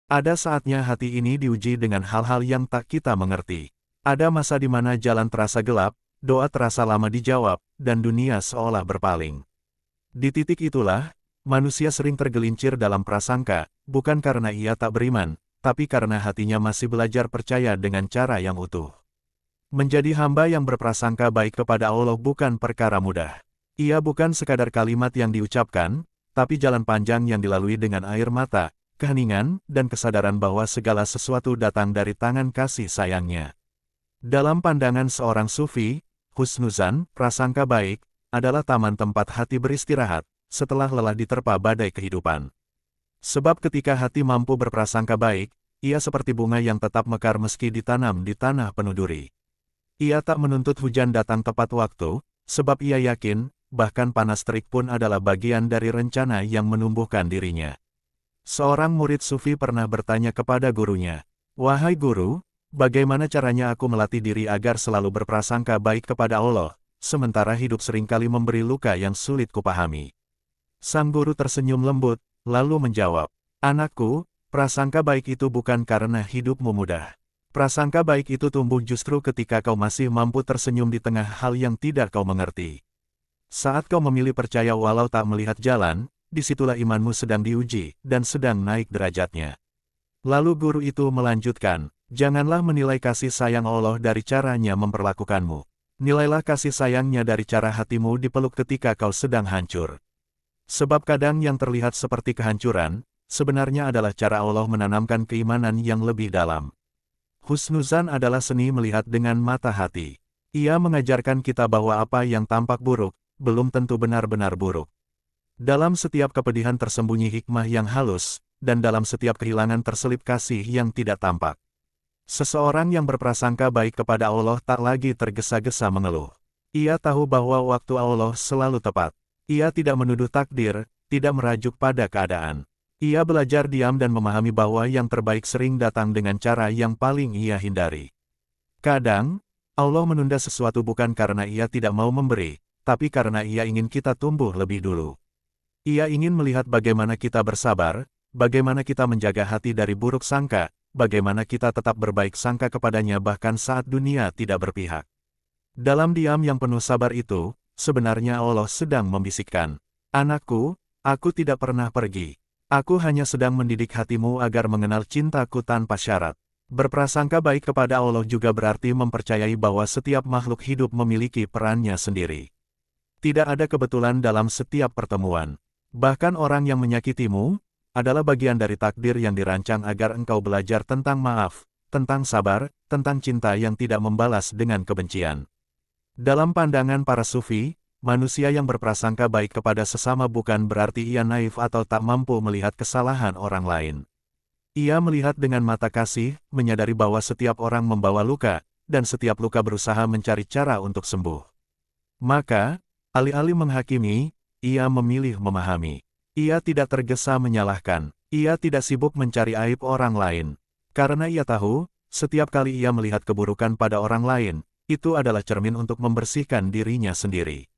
Ada saatnya hati ini diuji dengan hal-hal yang tak kita mengerti. Ada masa di mana jalan terasa gelap, doa terasa lama dijawab, dan dunia seolah berpaling. Di titik itulah, manusia sering tergelincir dalam prasangka, bukan karena ia tak beriman, tapi karena hatinya masih belajar percaya dengan cara yang utuh. Menjadi hamba yang berprasangka baik kepada Allah bukan perkara mudah. Ia bukan sekadar kalimat yang diucapkan, tapi jalan panjang yang dilalui dengan air mata, keheningan, dan kesadaran bahwa segala sesuatu datang dari tangan kasih sayangnya. Dalam pandangan seorang sufi, husnuzan, prasangka baik, adalah taman tempat hati beristirahat, setelah lelah diterpa badai kehidupan. Sebab ketika hati mampu berprasangka baik, ia seperti bunga yang tetap mekar meski ditanam di tanah penuh duri. Ia tak menuntut hujan datang tepat waktu, sebab ia yakin, bahkan panas terik pun adalah bagian dari rencana yang menumbuhkan dirinya. Seorang murid sufi pernah bertanya kepada gurunya, "Wahai guru, bagaimana caranya aku melatih diri agar selalu berprasangka baik kepada Allah, sementara hidup seringkali memberi luka yang sulit kupahami?" Sang guru tersenyum lembut, lalu menjawab, "Anakku, prasangka baik itu bukan karena hidupmu mudah. Prasangka baik itu tumbuh justru ketika kau masih mampu tersenyum di tengah hal yang tidak kau mengerti. Saat kau memilih percaya walau tak melihat jalan, disitulah imanmu sedang diuji, dan sedang naik derajatnya." Lalu guru itu melanjutkan, "Janganlah menilai kasih sayang Allah dari caranya memperlakukanmu. Nilailah kasih sayangnya dari cara hatimu dipeluk ketika kau sedang hancur. Sebab kadang yang terlihat seperti kehancuran, sebenarnya adalah cara Allah menanamkan keimanan yang lebih dalam." Husnuzan adalah seni melihat dengan mata hati. Ia mengajarkan kita bahwa apa yang tampak buruk, belum tentu benar-benar buruk. Dalam setiap kepedihan tersembunyi hikmah yang halus, dan dalam setiap kehilangan terselip kasih yang tidak tampak. Seseorang yang berprasangka baik kepada Allah tak lagi tergesa-gesa mengeluh. Ia tahu bahwa waktu Allah selalu tepat. Ia tidak menuduh takdir, tidak merajuk pada keadaan. Ia belajar diam dan memahami bahwa yang terbaik sering datang dengan cara yang paling ia hindari. Kadang, Allah menunda sesuatu bukan karena ia tidak mau memberi, tapi karena ia ingin kita tumbuh lebih dulu. Ia ingin melihat bagaimana kita bersabar, bagaimana kita menjaga hati dari buruk sangka, bagaimana kita tetap berbaik sangka kepadanya bahkan saat dunia tidak berpihak. Dalam diam yang penuh sabar itu, sebenarnya Allah sedang membisikkan, "Anakku, aku tidak pernah pergi. Aku hanya sedang mendidik hatimu agar mengenal cintaku tanpa syarat." Berprasangka baik kepada Allah juga berarti mempercayai bahwa setiap makhluk hidup memiliki perannya sendiri. Tidak ada kebetulan dalam setiap pertemuan. Bahkan orang yang menyakitimu, adalah bagian dari takdir yang dirancang agar engkau belajar tentang maaf, tentang sabar, tentang cinta yang tidak membalas dengan kebencian. Dalam pandangan para sufi, manusia yang berprasangka baik kepada sesama bukan berarti ia naif atau tak mampu melihat kesalahan orang lain. Ia melihat dengan mata kasih, menyadari bahwa setiap orang membawa luka, dan setiap luka berusaha mencari cara untuk sembuh. Maka, alih-alih menghakimi, ia memilih memahami. Ia tidak tergesa menyalahkan, ia tidak sibuk mencari aib orang lain. Karena ia tahu, setiap kali ia melihat keburukan pada orang lain, itu adalah cermin untuk membersihkan dirinya sendiri.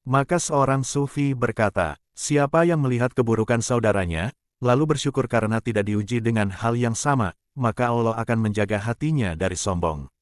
Maka seorang sufi berkata, "Siapa yang melihat keburukan saudaranya, lalu bersyukur karena tidak diuji dengan hal yang sama, maka Allah akan menjaga hatinya dari sombong."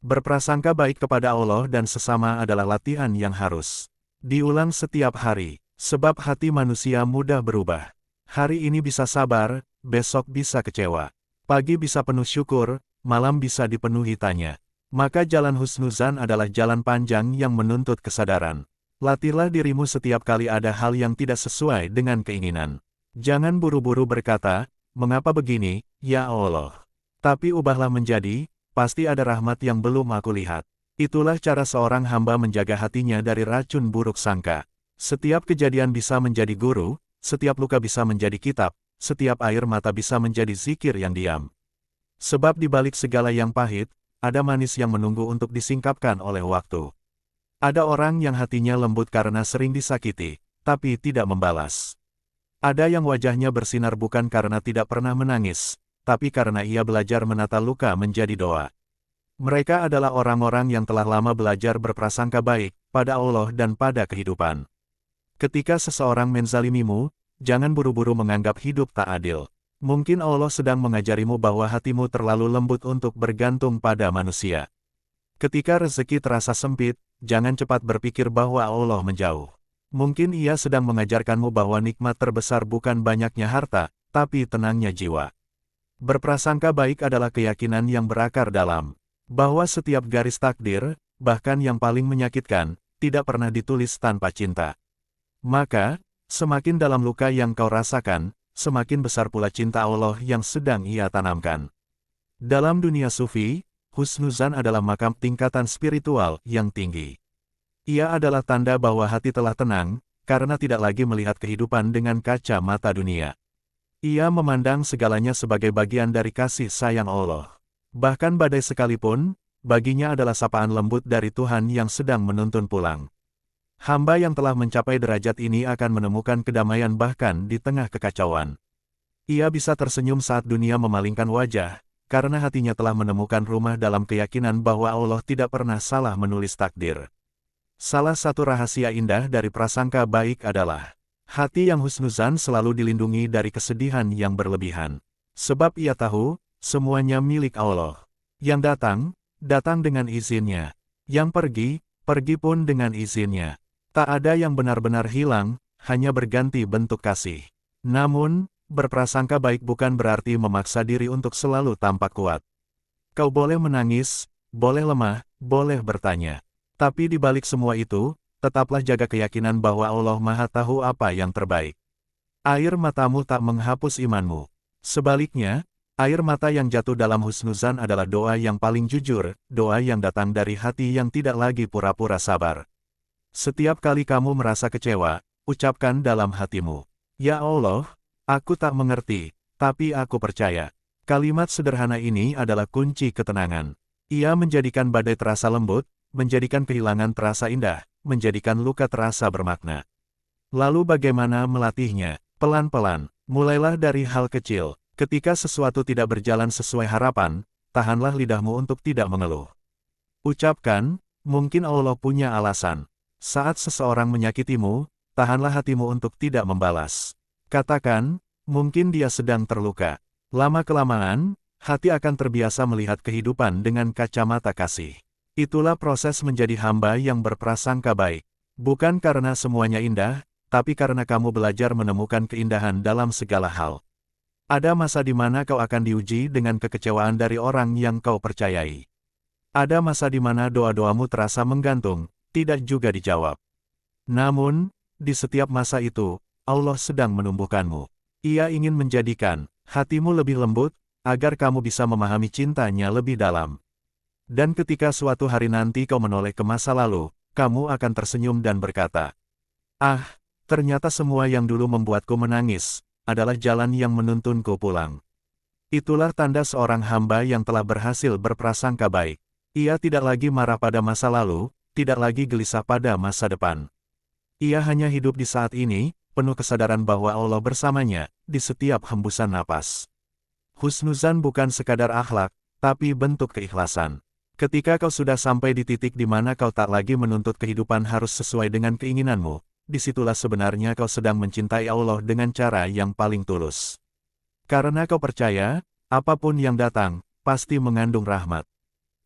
Berprasangka baik kepada Allah dan sesama adalah latihan yang harus diulang setiap hari, sebab hati manusia mudah berubah. Hari ini bisa sabar, besok bisa kecewa. Pagi bisa penuh syukur, malam bisa dipenuhi tanya. Maka jalan husnuzan adalah jalan panjang yang menuntut kesadaran. Latihlah dirimu setiap kali ada hal yang tidak sesuai dengan keinginan. Jangan buru-buru berkata, "Mengapa begini, ya Allah?" Tapi ubahlah menjadi, "Pasti ada rahmat yang belum aku lihat." Itulah cara seorang hamba menjaga hatinya dari racun buruk sangka. Setiap kejadian bisa menjadi guru, setiap luka bisa menjadi kitab, setiap air mata bisa menjadi zikir yang diam. Sebab di balik segala yang pahit, ada manis yang menunggu untuk disingkapkan oleh waktu. Ada orang yang hatinya lembut karena sering disakiti, tapi tidak membalas. Ada yang wajahnya bersinar bukan karena tidak pernah menangis, tapi karena ia belajar menata luka menjadi doa. Mereka adalah orang-orang yang telah lama belajar berprasangka baik pada Allah dan pada kehidupan. Ketika seseorang menzalimimu, jangan buru-buru menganggap hidup tak adil. Mungkin Allah sedang mengajarimu bahwa hatimu terlalu lembut untuk bergantung pada manusia. Ketika rezeki terasa sempit, jangan cepat berpikir bahwa Allah menjauh. Mungkin Ia sedang mengajarkanmu bahwa nikmat terbesar bukan banyaknya harta, tapi tenangnya jiwa. Berprasangka baik adalah keyakinan yang berakar dalam bahwa setiap garis takdir, bahkan yang paling menyakitkan, tidak pernah ditulis tanpa cinta. Maka, semakin dalam luka yang kau rasakan, semakin besar pula cinta Allah yang sedang Ia tanamkan. Dalam dunia sufi, husnuzan adalah makam tingkatan spiritual yang tinggi. Ia adalah tanda bahwa hati telah tenang, karena tidak lagi melihat kehidupan dengan kaca mata dunia. Ia memandang segalanya sebagai bagian dari kasih sayang Allah. Bahkan badai sekalipun, baginya adalah sapaan lembut dari Tuhan yang sedang menuntun pulang. Hamba yang telah mencapai derajat ini akan menemukan kedamaian bahkan di tengah kekacauan. Ia bisa tersenyum saat dunia memalingkan wajah, karena hatinya telah menemukan rumah dalam keyakinan bahwa Allah tidak pernah salah menulis takdir. Salah satu rahasia indah dari prasangka baik adalah, hati yang husnuzan selalu dilindungi dari kesedihan yang berlebihan. Sebab ia tahu, semuanya milik Allah. Yang datang, datang dengan izinnya. Yang pergi, pergi pun dengan izinnya. Tak ada yang benar-benar hilang, hanya berganti bentuk kasih. Namun, berprasangka baik bukan berarti memaksa diri untuk selalu tampak kuat. Kau boleh menangis, boleh lemah, boleh bertanya. Tapi di balik semua itu, tetaplah jaga keyakinan bahwa Allah Maha Tahu apa yang terbaik. Air matamu tak menghapus imanmu. Sebaliknya, air mata yang jatuh dalam husnuzan adalah doa yang paling jujur, doa yang datang dari hati yang tidak lagi pura-pura sabar. Setiap kali kamu merasa kecewa, ucapkan dalam hatimu, "Ya Allah, aku tak mengerti, tapi aku percaya." Kalimat sederhana ini adalah kunci ketenangan. Ia menjadikan badai terasa lembut, menjadikan kehilangan terasa indah, menjadikan luka terasa bermakna. Lalu bagaimana melatihnya? Pelan-pelan, mulailah dari hal kecil. Ketika sesuatu tidak berjalan sesuai harapan, tahanlah lidahmu untuk tidak mengeluh. Ucapkan, mungkin Allah punya alasan. Saat seseorang menyakitimu, tahanlah hatimu untuk tidak membalas. Katakan, mungkin dia sedang terluka. Lama-kelamaan, hati akan terbiasa melihat kehidupan dengan kacamata kasih. Itulah proses menjadi hamba yang berprasangka baik. Bukan karena semuanya indah, tapi karena kamu belajar menemukan keindahan dalam segala hal. Ada masa di mana kau akan diuji dengan kekecewaan dari orang yang kau percayai. Ada masa di mana doa-doamu terasa menggantung, tidak juga dijawab. Namun, di setiap masa itu, Allah sedang menumbuhkanmu. Ia ingin menjadikan hatimu lebih lembut, agar kamu bisa memahami cintanya lebih dalam. Dan ketika suatu hari nanti kau menoleh ke masa lalu, kamu akan tersenyum dan berkata, "Ah, ternyata semua yang dulu membuatku menangis, adalah jalan yang menuntunku pulang." Itulah tanda seorang hamba yang telah berhasil berprasangka baik. Ia tidak lagi marah pada masa lalu, tidak lagi gelisah pada masa depan. Ia hanya hidup di saat ini, penuh kesadaran bahwa Allah bersamanya, di setiap hembusan napas. Husnuzan bukan sekadar akhlak, tapi bentuk keikhlasan. Ketika kau sudah sampai di titik di mana kau tak lagi menuntut kehidupan harus sesuai dengan keinginanmu, disitulah sebenarnya kau sedang mencintai Allah dengan cara yang paling tulus. Karena kau percaya, apapun yang datang, pasti mengandung rahmat.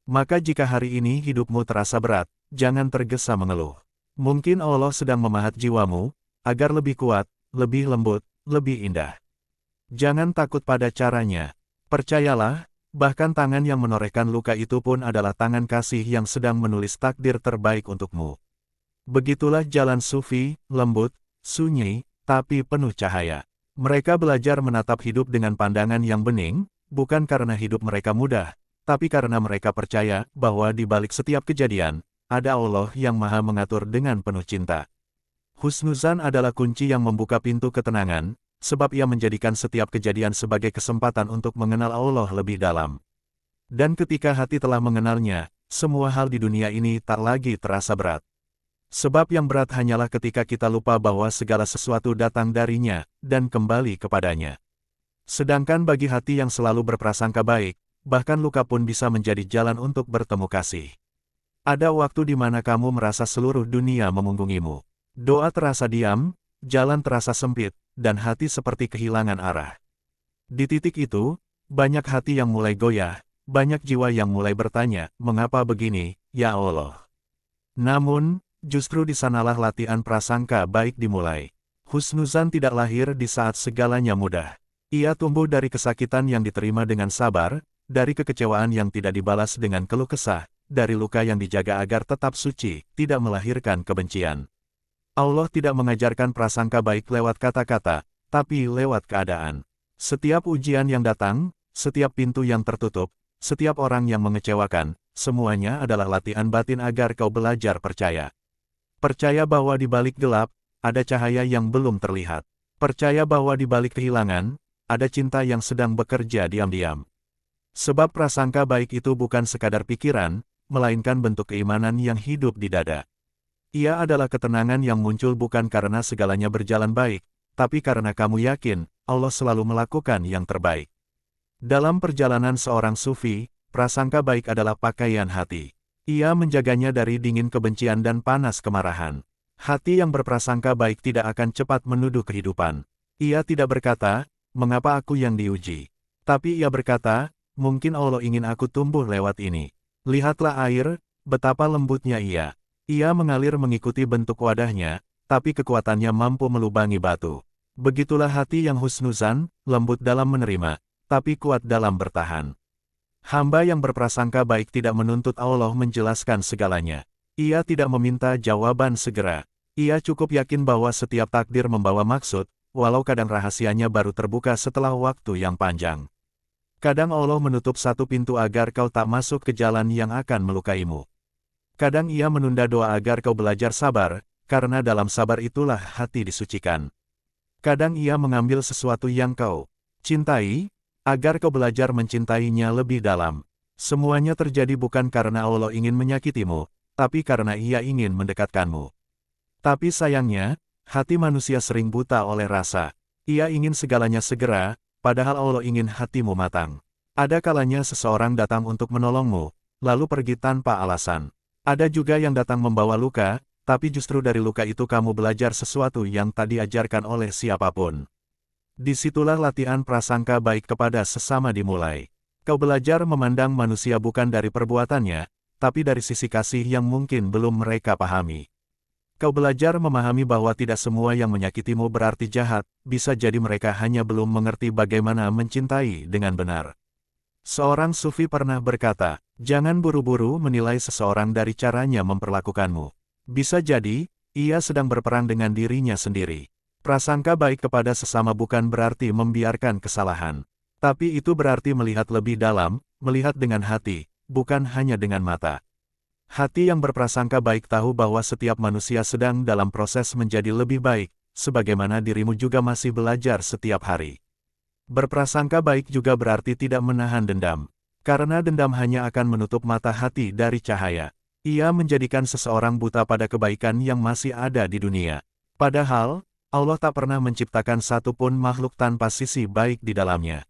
Maka jika hari ini hidupmu terasa berat, jangan tergesa mengeluh. Mungkin Allah sedang memahat jiwamu, agar lebih kuat, lebih lembut, lebih indah. Jangan takut pada caranya. Percayalah, bahkan tangan yang menorehkan luka itu pun adalah tangan kasih yang sedang menulis takdir terbaik untukmu. Begitulah jalan sufi, lembut, sunyi, tapi penuh cahaya. Mereka belajar menatap hidup dengan pandangan yang bening, bukan karena hidup mereka mudah, tapi karena mereka percaya bahwa di balik setiap kejadian, ada Allah yang maha mengatur dengan penuh cinta. Husnuzan adalah kunci yang membuka pintu ketenangan, sebab ia menjadikan setiap kejadian sebagai kesempatan untuk mengenal Allah lebih dalam. Dan ketika hati telah mengenalnya, semua hal di dunia ini tak lagi terasa berat. Sebab yang berat hanyalah ketika kita lupa bahwa segala sesuatu datang darinya, dan kembali kepadanya. Sedangkan bagi hati yang selalu berprasangka baik, bahkan luka pun bisa menjadi jalan untuk bertemu kasih. Ada waktu di mana kamu merasa seluruh dunia memunggungimu. Doa terasa diam, jalan terasa sempit, dan hati seperti kehilangan arah. Di titik itu, banyak hati yang mulai goyah, banyak jiwa yang mulai bertanya, mengapa begini, ya Allah? Namun, justru di sanalah latihan prasangka baik dimulai. Husnuzan tidak lahir di saat segalanya mudah. Ia tumbuh dari kesakitan yang diterima dengan sabar, dari kekecewaan yang tidak dibalas dengan keluh kesah, dari luka yang dijaga agar tetap suci, tidak melahirkan kebencian. Allah tidak mengajarkan prasangka baik lewat kata-kata, tapi lewat keadaan. Setiap ujian yang datang, setiap pintu yang tertutup, setiap orang yang mengecewakan, semuanya adalah latihan batin agar kau belajar percaya. Percaya bahwa di balik gelap, ada cahaya yang belum terlihat. Percaya bahwa di balik kehilangan, ada cinta yang sedang bekerja diam-diam. Sebab prasangka baik itu bukan sekadar pikiran, melainkan bentuk keimanan yang hidup di dada. Ia adalah ketenangan yang muncul bukan karena segalanya berjalan baik, tapi karena kamu yakin, Allah selalu melakukan yang terbaik. Dalam perjalanan seorang sufi, prasangka baik adalah pakaian hati. Ia menjaganya dari dingin kebencian dan panas kemarahan. Hati yang berprasangka baik tidak akan cepat menuduh kehidupan. Ia tidak berkata, mengapa aku yang diuji? Tapi ia berkata, mungkin Allah ingin aku tumbuh lewat ini. Lihatlah air, betapa lembutnya ia. Ia mengalir mengikuti bentuk wadahnya, tapi kekuatannya mampu melubangi batu. Begitulah hati yang husnuzan, lembut dalam menerima, tapi kuat dalam bertahan. Hamba yang berprasangka baik tidak menuntut Allah menjelaskan segalanya. Ia tidak meminta jawaban segera. Ia cukup yakin bahwa setiap takdir membawa maksud, walau kadang rahasianya baru terbuka setelah waktu yang panjang. Kadang Allah menutup satu pintu agar kau tak masuk ke jalan yang akan melukaimu. Kadang ia menunda doa agar kau belajar sabar, karena dalam sabar itulah hati disucikan. Kadang ia mengambil sesuatu yang kau cintai, agar kau belajar mencintainya lebih dalam. Semuanya terjadi bukan karena Allah ingin menyakitimu, tapi karena ia ingin mendekatkanmu. Tapi sayangnya, hati manusia sering buta oleh rasa. Ia ingin segalanya segera, padahal Allah ingin hatimu matang. Ada kalanya seseorang datang untuk menolongmu, lalu pergi tanpa alasan. Ada juga yang datang membawa luka, tapi justru dari luka itu kamu belajar sesuatu yang tak diajarkan oleh siapapun. Disitulah latihan prasangka baik kepada sesama dimulai. Kau belajar memandang manusia bukan dari perbuatannya, tapi dari sisi kasih yang mungkin belum mereka pahami. Kau belajar memahami bahwa tidak semua yang menyakitimu berarti jahat, bisa jadi mereka hanya belum mengerti bagaimana mencintai dengan benar. Seorang sufi pernah berkata, jangan buru-buru menilai seseorang dari caranya memperlakukanmu. Bisa jadi, ia sedang berperang dengan dirinya sendiri. Prasangka baik kepada sesama bukan berarti membiarkan kesalahan. Tapi itu berarti melihat lebih dalam, melihat dengan hati, bukan hanya dengan mata. Hati yang berprasangka baik tahu bahwa setiap manusia sedang dalam proses menjadi lebih baik, sebagaimana dirimu juga masih belajar setiap hari. Berprasangka baik juga berarti tidak menahan dendam. Karena dendam hanya akan menutup mata hati dari cahaya. Ia menjadikan seseorang buta pada kebaikan yang masih ada di dunia. Padahal, Allah tak pernah menciptakan satu pun makhluk tanpa sisi baik di dalamnya.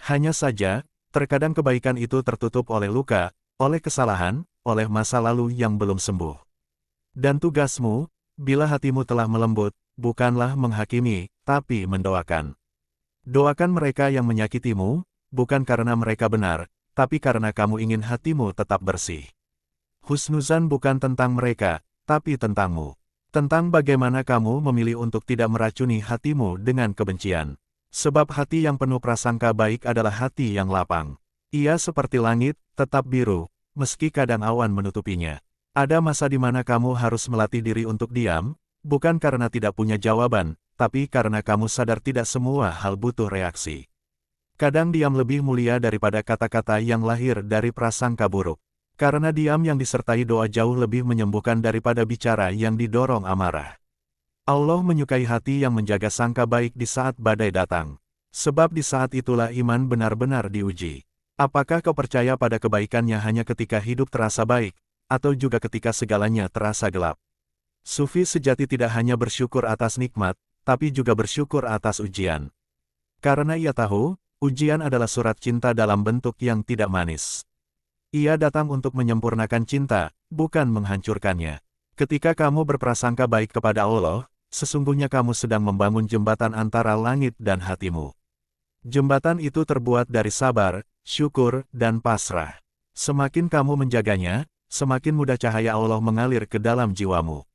Hanya saja, terkadang kebaikan itu tertutup oleh luka, oleh kesalahan, oleh masa lalu yang belum sembuh. Dan tugasmu, bila hatimu telah melembut, bukanlah menghakimi, tapi mendoakan. Doakan mereka yang menyakitimu, bukan karena mereka benar, tapi karena kamu ingin hatimu tetap bersih. Husnuzan bukan tentang mereka, tapi tentangmu. Tentang bagaimana kamu memilih untuk tidak meracuni hatimu dengan kebencian. Sebab hati yang penuh prasangka baik adalah hati yang lapang. Ia seperti langit, tetap biru, meski kadang awan menutupinya. Ada masa di mana kamu harus melatih diri untuk diam, bukan karena tidak punya jawaban, tapi karena kamu sadar tidak semua hal butuh reaksi. Kadang diam lebih mulia daripada kata-kata yang lahir dari prasangka buruk. Karena diam yang disertai doa jauh lebih menyembuhkan daripada bicara yang didorong amarah. Allah menyukai hati yang menjaga sangka baik di saat badai datang. Sebab di saat itulah iman benar-benar diuji. Apakah kau percaya pada kebaikannya hanya ketika hidup terasa baik, atau juga ketika segalanya terasa gelap? Sufi sejati tidak hanya bersyukur atas nikmat, tapi juga bersyukur atas ujian. Karena ia tahu, ujian adalah surat cinta dalam bentuk yang tidak manis. Ia datang untuk menyempurnakan cinta, bukan menghancurkannya. Ketika kamu berprasangka baik kepada Allah, sesungguhnya kamu sedang membangun jembatan antara langit dan hatimu. Jembatan itu terbuat dari sabar, syukur, dan pasrah. Semakin kamu menjaganya, semakin mudah cahaya Allah mengalir ke dalam jiwamu.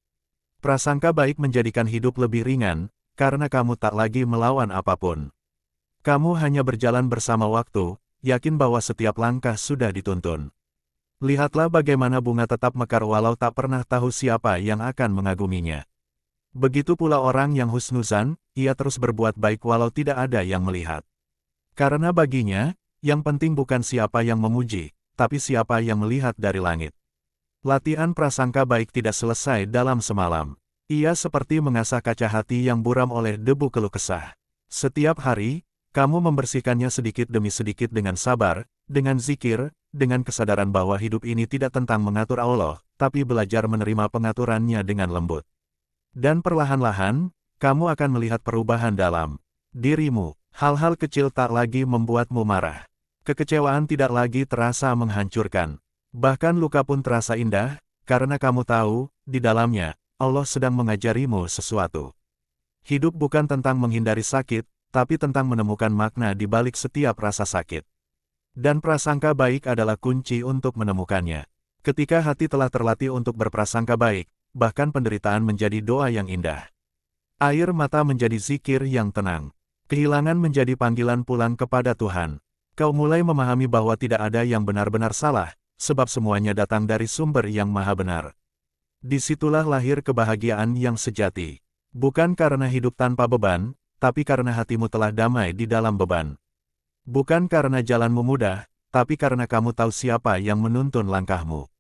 Prasangka baik menjadikan hidup lebih ringan, karena kamu tak lagi melawan apapun. Kamu hanya berjalan bersama waktu, yakin bahwa setiap langkah sudah dituntun. Lihatlah bagaimana bunga tetap mekar walau tak pernah tahu siapa yang akan mengaguminya. Begitu pula orang yang husnuzan, ia terus berbuat baik walau tidak ada yang melihat. Karena baginya, yang penting bukan siapa yang memuji, tapi siapa yang melihat dari langit. Latihan prasangka baik tidak selesai dalam semalam. Ia seperti mengasah kaca hati yang buram oleh debu keluh kesah. Setiap hari, kamu membersihkannya sedikit demi sedikit dengan sabar, dengan zikir, dengan kesadaran bahwa hidup ini tidak tentang mengatur Allah, tapi belajar menerima pengaturannya dengan lembut. Dan perlahan-lahan, kamu akan melihat perubahan dalam dirimu. Hal-hal kecil tak lagi membuatmu marah. Kekecewaan tidak lagi terasa menghancurkan. Bahkan luka pun terasa indah, karena kamu tahu, di dalamnya, Allah sedang mengajarimu sesuatu. Hidup bukan tentang menghindari sakit, tapi tentang menemukan makna di balik setiap rasa sakit. Dan prasangka baik adalah kunci untuk menemukannya. Ketika hati telah terlatih untuk berprasangka baik, bahkan penderitaan menjadi doa yang indah. Air mata menjadi zikir yang tenang. Kehilangan menjadi panggilan pulang kepada Tuhan. Kau mulai memahami bahwa tidak ada yang benar-benar salah, sebab semuanya datang dari sumber yang maha benar. Disitulah lahir kebahagiaan yang sejati. Bukan karena hidup tanpa beban, tapi karena hatimu telah damai di dalam beban. Bukan karena jalanmu mudah, tapi karena kamu tahu siapa yang menuntun langkahmu.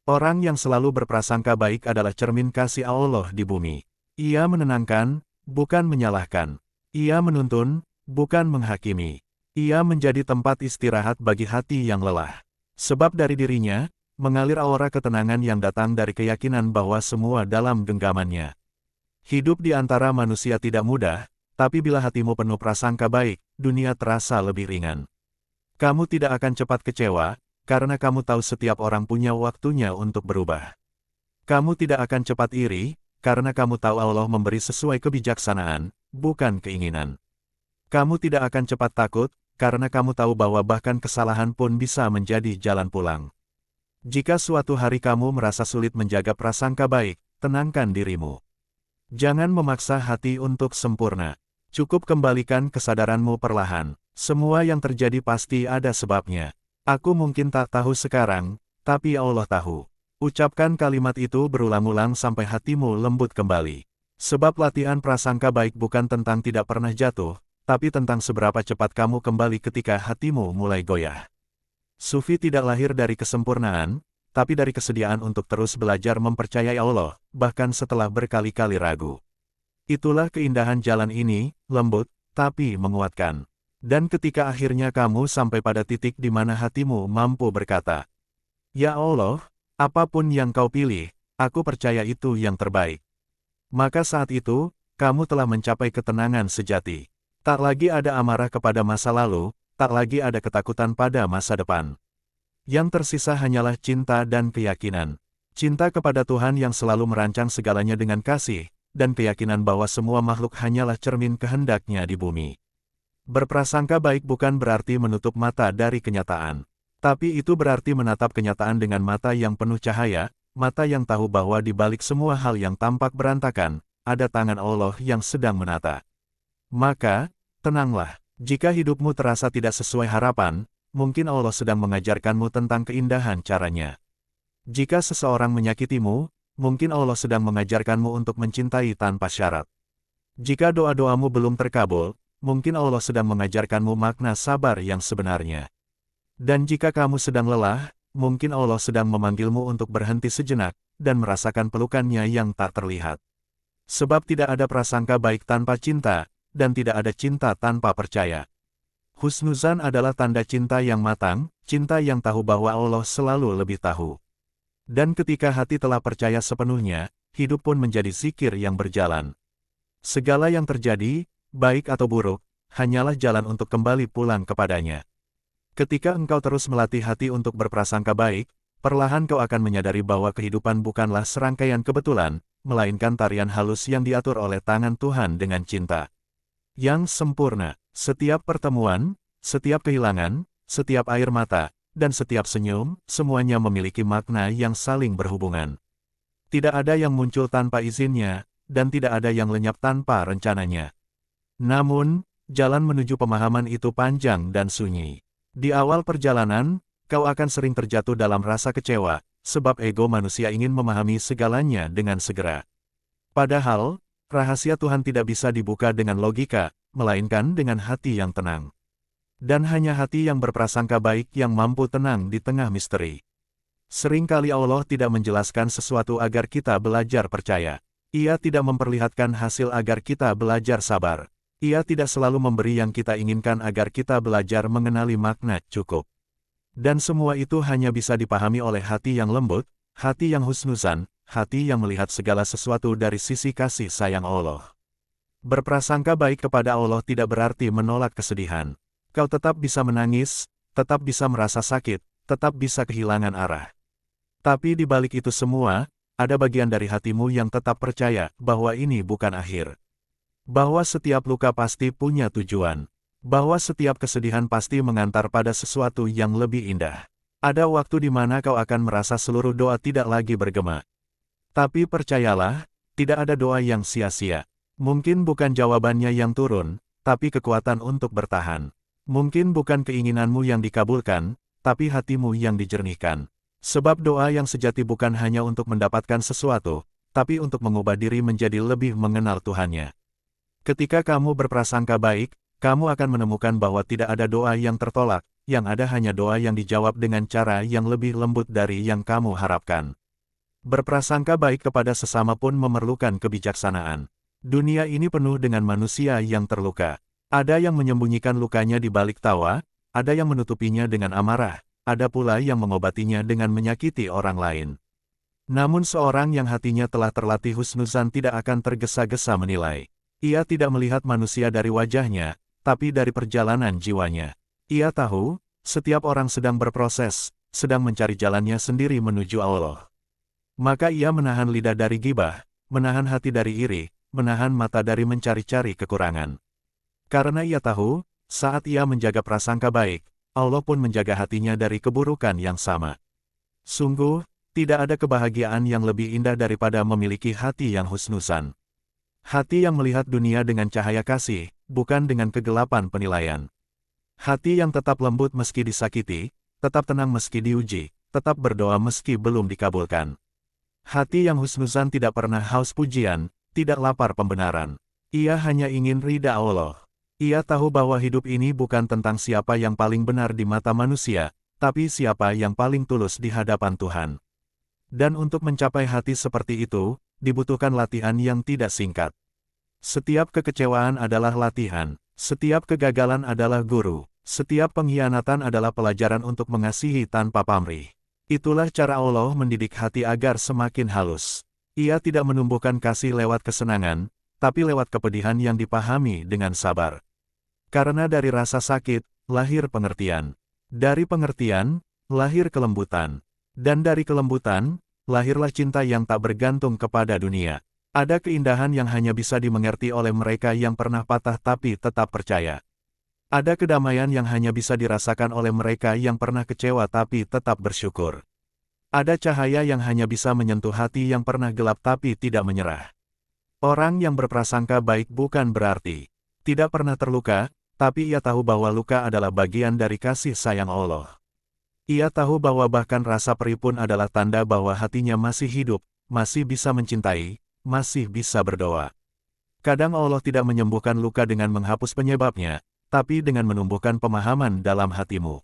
Orang yang selalu berprasangka baik adalah cermin kasih Allah di bumi. Ia menenangkan, bukan menyalahkan. Ia menuntun, bukan menghakimi. Ia menjadi tempat istirahat bagi hati yang lelah. Sebab dari dirinya, mengalir aura ketenangan yang datang dari keyakinan bahwa semua dalam genggamannya. Hidup di antara manusia tidak mudah, tapi bila hatimu penuh prasangka baik, dunia terasa lebih ringan. Kamu tidak akan cepat kecewa, karena kamu tahu setiap orang punya waktunya untuk berubah. Kamu tidak akan cepat iri, karena kamu tahu Allah memberi sesuai kebijaksanaan, bukan keinginan. Kamu tidak akan cepat takut, karena kamu tahu bahwa bahkan kesalahan pun bisa menjadi jalan pulang. Jika suatu hari kamu merasa sulit menjaga prasangka baik, tenangkan dirimu. Jangan memaksa hati untuk sempurna. Cukup kembalikan kesadaranmu perlahan. Semua yang terjadi pasti ada sebabnya. Aku mungkin tak tahu sekarang, tapi Allah tahu. Ucapkan kalimat itu berulang-ulang sampai hatimu lembut kembali. Sebab latihan prasangka baik bukan tentang tidak pernah jatuh, tapi tentang seberapa cepat kamu kembali ketika hatimu mulai goyah. Sufi tidak lahir dari kesempurnaan, tapi dari kesediaan untuk terus belajar mempercayai Allah, bahkan setelah berkali-kali ragu. Itulah keindahan jalan ini, lembut, tapi menguatkan. Dan ketika akhirnya kamu sampai pada titik di mana hatimu mampu berkata, "Ya Allah, apapun yang kau pilih, aku percaya itu yang terbaik." Maka saat itu, kamu telah mencapai ketenangan sejati. Tak lagi ada amarah kepada masa lalu, tak lagi ada ketakutan pada masa depan. Yang tersisa hanyalah cinta dan keyakinan. Cinta kepada Tuhan yang selalu merancang segalanya dengan kasih, dan keyakinan bahwa semua makhluk hanyalah cermin kehendaknya di bumi. Berprasangka baik bukan berarti menutup mata dari kenyataan. Tapi itu berarti menatap kenyataan dengan mata yang penuh cahaya, mata yang tahu bahwa di balik semua hal yang tampak berantakan, ada tangan Allah yang sedang menata. Maka, tenanglah. Jika hidupmu terasa tidak sesuai harapan, mungkin Allah sedang mengajarkanmu tentang keindahan caranya. Jika seseorang menyakitimu, mungkin Allah sedang mengajarkanmu untuk mencintai tanpa syarat. Jika doa-doamu belum terkabul, mungkin Allah sedang mengajarkanmu makna sabar yang sebenarnya. Dan jika kamu sedang lelah, mungkin Allah sedang memanggilmu untuk berhenti sejenak, dan merasakan pelukannya yang tak terlihat. Sebab tidak ada prasangka baik tanpa cinta, dan tidak ada cinta tanpa percaya. Husnuzan adalah tanda cinta yang matang, cinta yang tahu bahwa Allah selalu lebih tahu. Dan ketika hati telah percaya sepenuhnya, hidup pun menjadi zikir yang berjalan. Segala yang terjadi, baik atau buruk, hanyalah jalan untuk kembali pulang kepadanya. Ketika engkau terus melatih hati untuk berprasangka baik, perlahan kau akan menyadari bahwa kehidupan bukanlah serangkaian kebetulan, melainkan tarian halus yang diatur oleh tangan Tuhan dengan cinta yang sempurna. Setiap pertemuan, setiap kehilangan, setiap air mata, dan setiap senyum, semuanya memiliki makna yang saling berhubungan. Tidak ada yang muncul tanpa izinnya, dan tidak ada yang lenyap tanpa rencananya. Namun, jalan menuju pemahaman itu panjang dan sunyi. Di awal perjalanan, kau akan sering terjatuh dalam rasa kecewa, sebab ego manusia ingin memahami segalanya dengan segera. Padahal, rahasia Tuhan tidak bisa dibuka dengan logika, melainkan dengan hati yang tenang. Dan hanya hati yang berprasangka baik yang mampu tenang di tengah misteri. Seringkali Allah tidak menjelaskan sesuatu agar kita belajar percaya. Ia tidak memperlihatkan hasil agar kita belajar sabar. Ia tidak selalu memberi yang kita inginkan agar kita belajar mengenali makna cukup. Dan semua itu hanya bisa dipahami oleh hati yang lembut, hati yang husnuzan, hati yang melihat segala sesuatu dari sisi kasih sayang Allah. Berprasangka baik kepada Allah tidak berarti menolak kesedihan. Kau tetap bisa menangis, tetap bisa merasa sakit, tetap bisa kehilangan arah. Tapi di balik itu semua, ada bagian dari hatimu yang tetap percaya bahwa ini bukan akhir. Bahwa setiap luka pasti punya tujuan. Bahwa setiap kesedihan pasti mengantar pada sesuatu yang lebih indah. Ada waktu di mana kau akan merasa seluruh doa tidak lagi bergema. Tapi percayalah, tidak ada doa yang sia-sia. Mungkin bukan jawabannya yang turun, tapi kekuatan untuk bertahan. Mungkin bukan keinginanmu yang dikabulkan, tapi hatimu yang dijernihkan. Sebab doa yang sejati bukan hanya untuk mendapatkan sesuatu, tapi untuk mengubah diri menjadi lebih mengenal Tuhannya. Ketika kamu berprasangka baik, kamu akan menemukan bahwa tidak ada doa yang tertolak, yang ada hanya doa yang dijawab dengan cara yang lebih lembut dari yang kamu harapkan. Berprasangka baik kepada sesama pun memerlukan kebijaksanaan. Dunia ini penuh dengan manusia yang terluka. Ada yang menyembunyikan lukanya di balik tawa, ada yang menutupinya dengan amarah, ada pula yang mengobatinya dengan menyakiti orang lain. Namun seorang yang hatinya telah terlatih husnuzan tidak akan tergesa-gesa menilai. Ia tidak melihat manusia dari wajahnya, tapi dari perjalanan jiwanya. Ia tahu, setiap orang sedang berproses, sedang mencari jalannya sendiri menuju Allah. Maka ia menahan lidah dari gibah, menahan hati dari iri, menahan mata dari mencari-cari kekurangan. Karena ia tahu, saat ia menjaga prasangka baik, Allah pun menjaga hatinya dari keburukan yang sama. Sungguh, tidak ada kebahagiaan yang lebih indah daripada memiliki hati yang husnuzan. Hati yang melihat dunia dengan cahaya kasih, bukan dengan kegelapan penilaian. Hati yang tetap lembut meski disakiti, tetap tenang meski diuji, tetap berdoa meski belum dikabulkan. Hati yang husnuzan tidak pernah haus pujian, tidak lapar pembenaran. Ia hanya ingin ridha Allah. Ia tahu bahwa hidup ini bukan tentang siapa yang paling benar di mata manusia, tapi siapa yang paling tulus di hadapan Tuhan. Dan untuk mencapai hati seperti itu, dibutuhkan latihan yang tidak singkat. Setiap kekecewaan adalah latihan, setiap kegagalan adalah guru, setiap pengkhianatan adalah pelajaran untuk mengasihi tanpa pamrih. Itulah cara Allah mendidik hati agar semakin halus. Ia tidak menumbuhkan kasih lewat kesenangan, tapi lewat kepedihan yang dipahami dengan sabar. Karena dari rasa sakit, lahir pengertian. Dari pengertian, lahir kelembutan. Dan dari kelembutan, lahirlah cinta yang tak bergantung kepada dunia. Ada keindahan yang hanya bisa dimengerti oleh mereka yang pernah patah tapi tetap percaya. Ada kedamaian yang hanya bisa dirasakan oleh mereka yang pernah kecewa tapi tetap bersyukur. Ada cahaya yang hanya bisa menyentuh hati yang pernah gelap tapi tidak menyerah. Orang yang berprasangka baik bukan berarti tidak pernah terluka, tapi ia tahu bahwa luka adalah bagian dari kasih sayang Allah. Ia tahu bahwa bahkan rasa perih pun adalah tanda bahwa hatinya masih hidup, masih bisa mencintai, masih bisa berdoa. Kadang Allah tidak menyembuhkan luka dengan menghapus penyebabnya, tapi dengan menumbuhkan pemahaman dalam hatimu.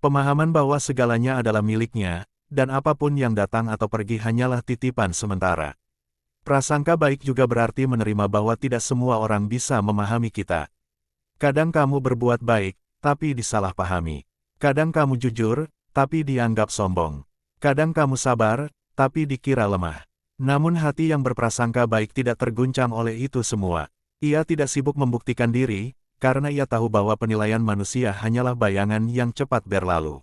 Pemahaman bahwa segalanya adalah miliknya, dan apapun yang datang atau pergi hanyalah titipan sementara. Prasangka baik juga berarti menerima bahwa tidak semua orang bisa memahami kita. Kadang kamu berbuat baik, tapi disalahpahami. Kadang kamu jujur, tapi dianggap sombong. Kadang kamu sabar, tapi dikira lemah. Namun hati yang berprasangka baik tidak terguncang oleh itu semua. Ia tidak sibuk membuktikan diri, karena ia tahu bahwa penilaian manusia hanyalah bayangan yang cepat berlalu.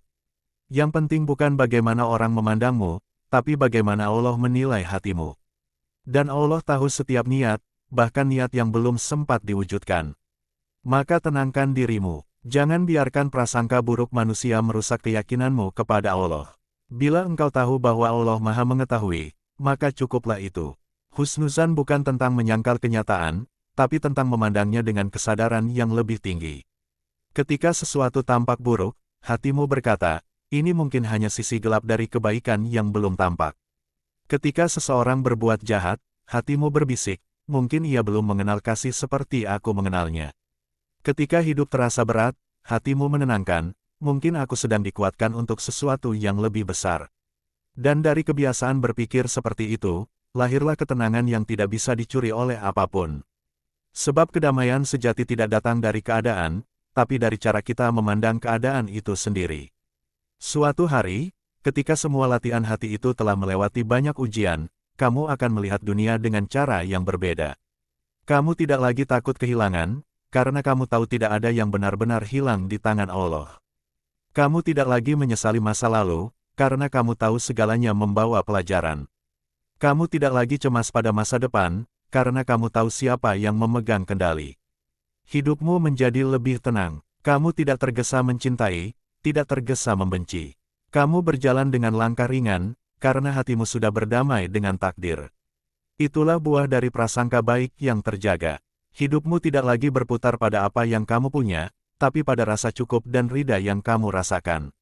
Yang penting bukan bagaimana orang memandangmu, tapi bagaimana Allah menilai hatimu. Dan Allah tahu setiap niat, bahkan niat yang belum sempat diwujudkan. Maka tenangkan dirimu. Jangan biarkan prasangka buruk manusia merusak keyakinanmu kepada Allah. Bila engkau tahu bahwa Allah Maha Mengetahui, maka cukuplah itu. Husnuzan bukan tentang menyangkal kenyataan, tapi tentang memandangnya dengan kesadaran yang lebih tinggi. Ketika sesuatu tampak buruk, hatimu berkata, ini mungkin hanya sisi gelap dari kebaikan yang belum tampak. Ketika seseorang berbuat jahat, hatimu berbisik, mungkin ia belum mengenal kasih seperti aku mengenalnya. Ketika hidup terasa berat, hatimu menenangkan, mungkin aku sedang dikuatkan untuk sesuatu yang lebih besar. Dan dari kebiasaan berpikir seperti itu, lahirlah ketenangan yang tidak bisa dicuri oleh apapun. Sebab kedamaian sejati tidak datang dari keadaan, tapi dari cara kita memandang keadaan itu sendiri. Suatu hari, ketika semua latihan hati itu telah melewati banyak ujian, kamu akan melihat dunia dengan cara yang berbeda. Kamu tidak lagi takut kehilangan, karena kamu tahu tidak ada yang benar-benar hilang di tangan Allah. Kamu tidak lagi menyesali masa lalu, karena kamu tahu segalanya membawa pelajaran. Kamu tidak lagi cemas pada masa depan, karena kamu tahu siapa yang memegang kendali. Hidupmu menjadi lebih tenang. Kamu tidak tergesa mencintai, tidak tergesa membenci. Kamu berjalan dengan langkah ringan, karena hatimu sudah berdamai dengan takdir. Itulah buah dari prasangka baik yang terjaga. Hidupmu tidak lagi berputar pada apa yang kamu punya, tapi pada rasa cukup dan ridha yang kamu rasakan.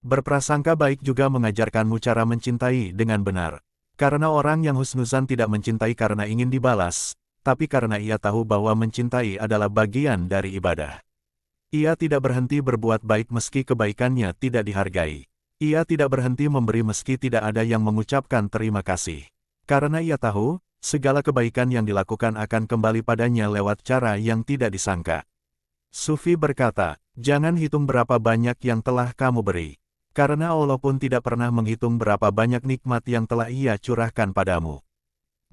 Berprasangka baik juga mengajarkanmu cara mencintai dengan benar. Karena orang yang husnuzan tidak mencintai karena ingin dibalas, tapi karena ia tahu bahwa mencintai adalah bagian dari ibadah. Ia tidak berhenti berbuat baik meski kebaikannya tidak dihargai. Ia tidak berhenti memberi meski tidak ada yang mengucapkan terima kasih. Karena ia tahu, segala kebaikan yang dilakukan akan kembali padanya lewat cara yang tidak disangka. Sufi berkata, jangan hitung berapa banyak yang telah kamu beri. Karena Allah pun tidak pernah menghitung berapa banyak nikmat yang telah Ia curahkan padamu.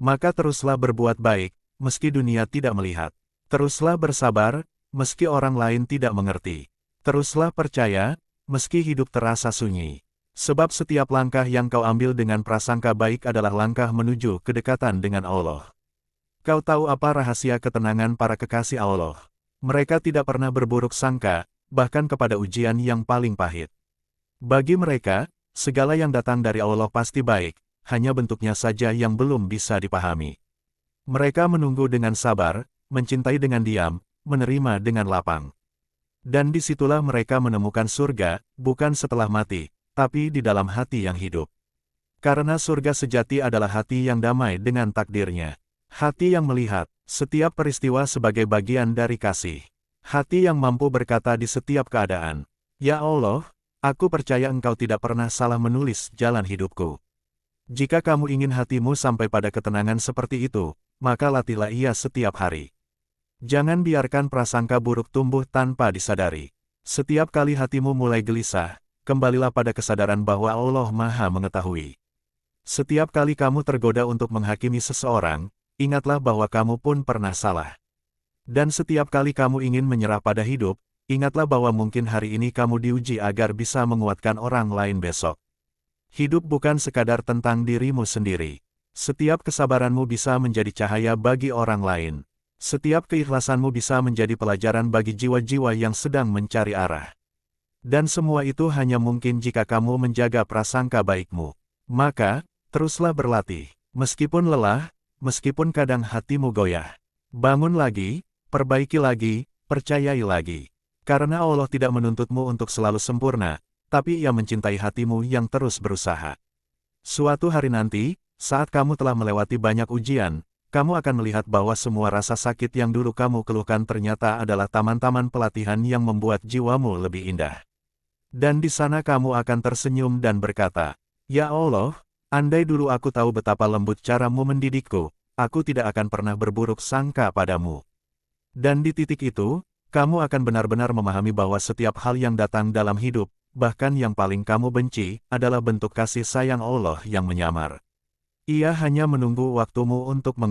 Maka teruslah berbuat baik, meski dunia tidak melihat. Teruslah bersabar, meski orang lain tidak mengerti. Teruslah percaya, meski hidup terasa sunyi. Sebab setiap langkah yang kau ambil dengan prasangka baik adalah langkah menuju kedekatan dengan Allah. Kau tahu apa rahasia ketenangan para kekasih Allah? Mereka tidak pernah berburuk sangka, bahkan kepada ujian yang paling pahit. Bagi mereka, segala yang datang dari Allah pasti baik, hanya bentuknya saja yang belum bisa dipahami. Mereka menunggu dengan sabar, mencintai dengan diam, menerima dengan lapang. Dan disitulah mereka menemukan surga, bukan setelah mati, tapi di dalam hati yang hidup. Karena surga sejati adalah hati yang damai dengan takdirnya. Hati yang melihat setiap peristiwa sebagai bagian dari kasih. Hati yang mampu berkata di setiap keadaan, "Ya Allah, aku percaya Engkau tidak pernah salah menulis jalan hidupku." Jika kamu ingin hatimu sampai pada ketenangan seperti itu, maka latihlah ia setiap hari. Jangan biarkan prasangka buruk tumbuh tanpa disadari. Setiap kali hatimu mulai gelisah, kembalilah pada kesadaran bahwa Allah Maha Mengetahui. Setiap kali kamu tergoda untuk menghakimi seseorang, ingatlah bahwa kamu pun pernah salah. Dan setiap kali kamu ingin menyerah pada hidup, ingatlah bahwa mungkin hari ini kamu diuji agar bisa menguatkan orang lain besok. Hidup bukan sekadar tentang dirimu sendiri. Setiap kesabaranmu bisa menjadi cahaya bagi orang lain. Setiap keikhlasanmu bisa menjadi pelajaran bagi jiwa-jiwa yang sedang mencari arah. Dan semua itu hanya mungkin jika kamu menjaga prasangka baikmu. Maka, teruslah berlatih. Meskipun lelah, meskipun kadang hatimu goyah. Bangun lagi, perbaiki lagi, percayai lagi. Karena Allah tidak menuntutmu untuk selalu sempurna, tapi Ia mencintai hatimu yang terus berusaha. Suatu hari nanti, saat kamu telah melewati banyak ujian, kamu akan melihat bahwa semua rasa sakit yang dulu kamu keluhkan ternyata adalah taman-taman pelatihan yang membuat jiwamu lebih indah. Dan di sana kamu akan tersenyum dan berkata, "Ya Allah, andai dulu aku tahu betapa lembut caramu mendidikku, aku tidak akan pernah berburuk sangka padamu." Dan di titik itu, kamu akan benar-benar memahami bahwa setiap hal yang datang dalam hidup, bahkan yang paling kamu benci, adalah bentuk kasih sayang Allah yang menyamar. Ia hanya menunggu waktumu untuk mengerti.